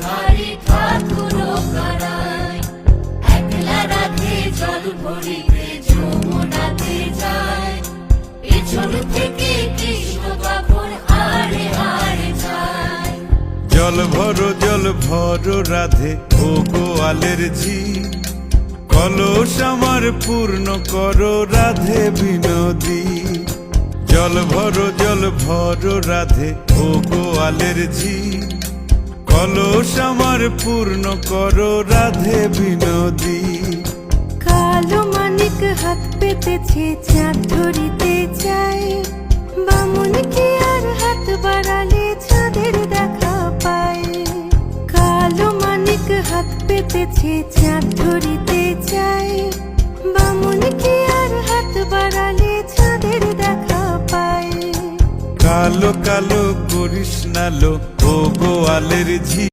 ভারী ঠাকুর কারায়, একলা রাধে জল ভরিতে যমুনাতে যায়, পেছন থেকে কৃষ্ণ তখন হারে হারে যায়। জল ভরো রাধে ও গোয়ালের ঝি, কলস আমার পূর্ণ করো রাধে বিনোদী। জল ভরো রাধে ও গোয়ালের ঝি, কলস আমার পূর্ণ করো রাধে বিনোদী। কালো মানিক হাত পেতেছে চাঁদ ধরিতে চায়, বামুন কি আর হাত বাড়ালে চাঁদের দেখা পায়। কালো মানিক হাত পেতেছে চাঁদ ধরিতে চায়, বামুন কি আর হাত বাড়ালে চাঁদের দেখা পায়। কালো কালো করিস নালো ও গোয়ালের ঝি।